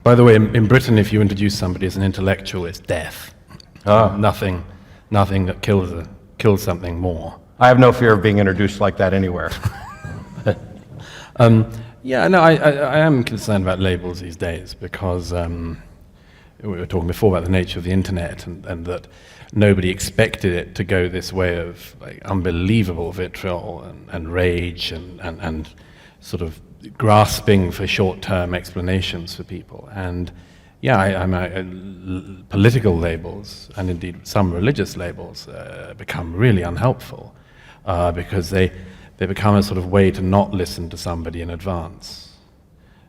By the way, in Britain, if you introduce somebody as an intellectual, it's death. Nothing that kills something more. I have no fear of being introduced like that anywhere. Yeah, no, I am concerned about labels these days because we were talking before about the nature of the internet and that nobody expected it to go this way of like unbelievable vitriol and rage and sort of grasping for short-term explanations for people. And yeah, political labels and indeed some religious labels become really unhelpful because they become a sort of way to not listen to somebody in advance.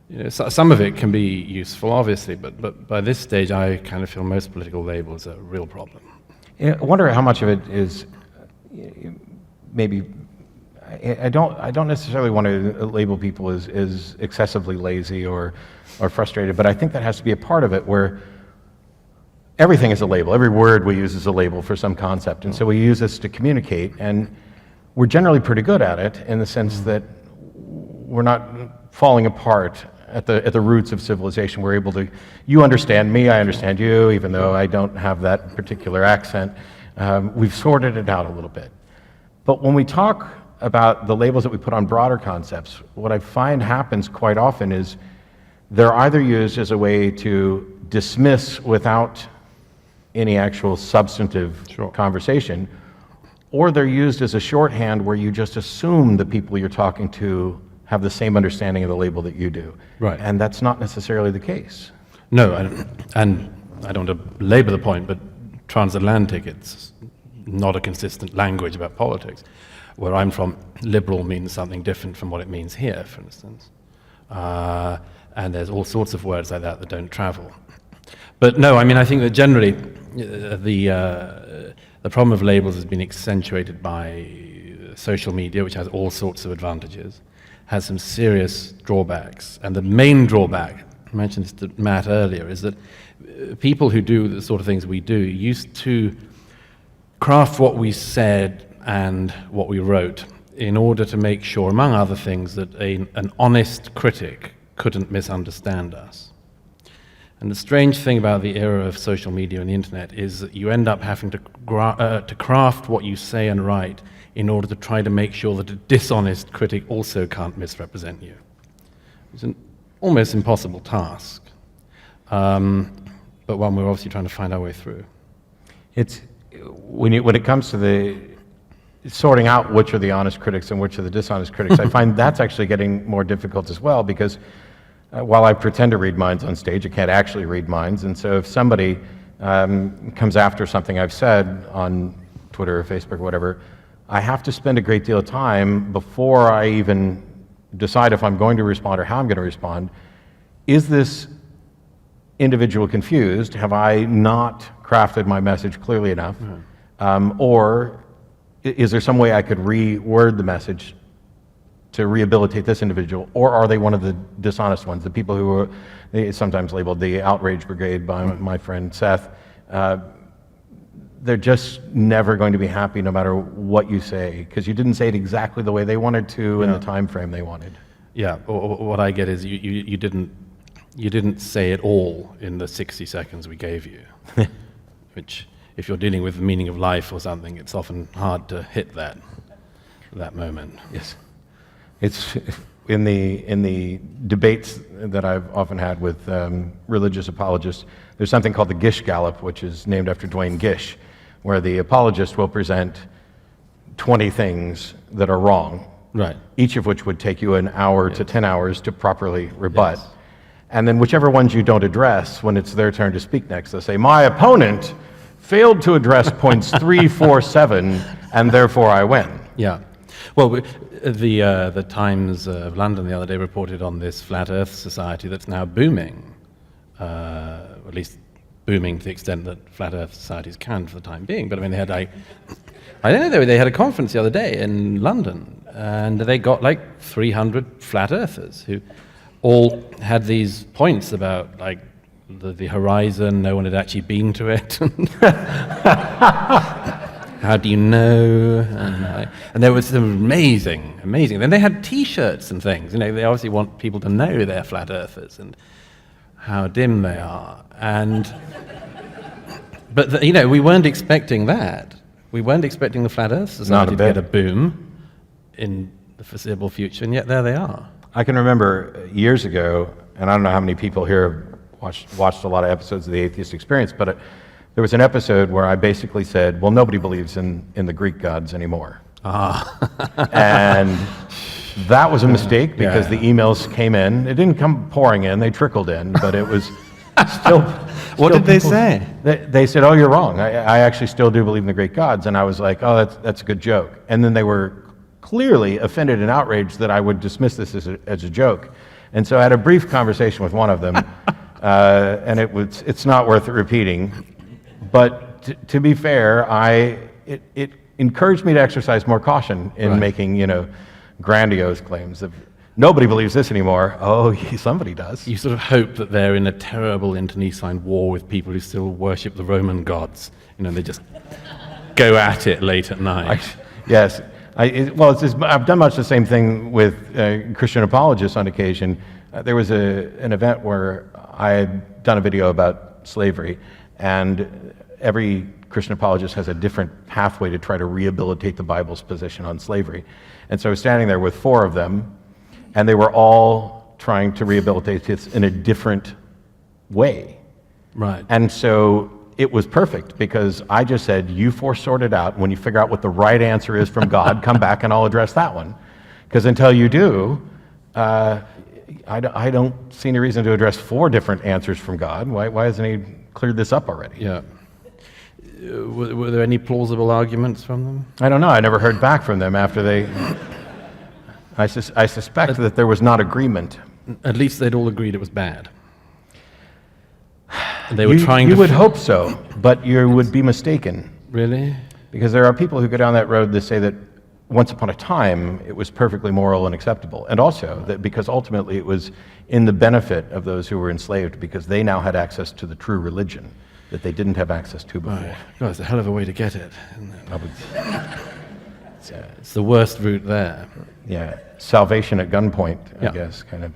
You know, some of it can be useful, obviously, but by this stage, I kind of feel most political labels are a real problem. I wonder how much of it is maybe. I don't necessarily want to label people as excessively lazy or frustrated, but I think that has to be a part of it where everything is a label. Every word we use is a label for some concept, and so we use this to communicate, and we're generally pretty good at it in the sense that we're not falling apart at the roots of civilization. We're able to, you understand me, I understand you, even though I don't have that particular accent. We've sorted it out a little bit. But when we talk about the labels that we put on broader concepts, what I find happens quite often is they're either used as a way to dismiss without any actual substantive conversation, or they're used as a shorthand where you just assume the people you're talking to have the same understanding of the label that you do. Right. And that's not necessarily the case. No, and I don't want to labor the point, but transatlantic, it's not a consistent language about politics. Where I'm from, liberal means something different from what it means here, for instance. And there's all sorts of words like that don't travel. But no, I mean, I think that generally the problem of labels has been accentuated by social media, which has all sorts of advantages, has some serious drawbacks. And the main drawback, I mentioned this to Matt earlier, is that people who do the sort of things we do used to craft what we said and what we wrote in order to make sure, among other things, that an honest critic couldn't misunderstand us. And the strange thing about the era of social media and the internet is that you end up having to craft what you say and write in order to try to make sure that a dishonest critic also can't misrepresent you. It's an almost impossible task, but one we're obviously trying to find our way through. It's when it comes to the sorting out which are the honest critics and which are the dishonest critics, I find that's actually getting more difficult as well, because while I pretend to read minds on stage, I can't actually read minds. And so if somebody comes after something I've said on Twitter or Facebook or whatever, I have to spend a great deal of time before I even decide if I'm going to respond or how I'm going to respond. Is this individual confused? Have I not crafted my message clearly enough? Or is there some way I could reword the message to rehabilitate this individual? Or are they one of the dishonest ones, the people who are sometimes labeled the outrage brigade by my friend Seth? They're just never going to be happy no matter what you say, because you didn't say it exactly the way they wanted to in the time frame they wanted. Yeah, what I get is you didn't say it all in the 60 seconds we gave you, which, if you're dealing with the meaning of life or something, it's often hard to hit that moment. Yes, it's in the debates that I've often had with religious apologists. There's something called the Gish Gallop, which is named after Duane Gish, where the apologist will present 20 things that are wrong, right? Each of which would take you an hour to 10 hours to properly rebut. Yes. And then whichever ones you don't address, when it's their turn to speak next, they'll say, "My opponent failed to address points 3, 4, 7, and therefore I win." Yeah. Well, the Times of London the other day reported on this Flat Earth Society that's now booming, at least booming to the extent that Flat Earth Societies can for the time being. But I mean, they had I don't know, they had a conference the other day in London, and they got like 300 flat earthers who all had these points about like the horizon. No one had actually been to it. How do you know? And there was some amazing. Then they had T-shirts and things. You know, they obviously want people to know they're flat earthers. And how dim they are. But we weren't expecting that. We weren't expecting the Flat Earth Society to get a boom in the foreseeable future, and yet there they are. I can remember years ago, and I don't know how many people here have watched a lot of episodes of The Atheist Experience, but there was an episode where I basically said, well, nobody believes in the Greek gods anymore. And that was a mistake because the emails came in. It didn't come pouring in, they trickled in, but it was still... What did they say? They said, oh, you're wrong. I actually still do believe in the Greek gods. And I was like, oh, that's a good joke. And then they were clearly offended and outraged that I would dismiss this as a joke. And so I had a brief conversation with one of them, and it's not worth repeating. But to be fair, it encouraged me to exercise more caution in making, grandiose claims of, nobody believes this anymore. Oh, somebody does. You sort of hope that they're in a terrible internecine war with people who still worship the Roman gods. They just go at it late at night. Yes. I've done much the same thing with Christian apologists on occasion. There was an event where I had done a video about slavery, and every Christian apologist has a different pathway to try to rehabilitate the Bible's position on slavery. And so I was standing there with 4 of them, and they were all trying to rehabilitate this in a different way. Right. And so it was perfect because I just said, you 4 sort it out. When you figure out what the right answer is from God, come back and I'll address that one. Because until you do, I don't see any reason to address 4 different answers from God. Why hasn't he cleared this up already? Yeah. Were there any plausible arguments from them? I don't know. I never heard back from them after they... I suspect that there was not agreement. At least they'd all agreed it was bad. And they were trying to... You would hope hope so, but you would be mistaken. Really? Because there are people who go down that road that say that once upon a time it was perfectly moral and acceptable. And also that because ultimately it was in the benefit of those who were enslaved because they now had access to the true religion that they didn't have access to before. Right. God, it's a hell of a way to get it, isn't it? It's the worst route there. Yeah, salvation at gunpoint, I guess, kind of.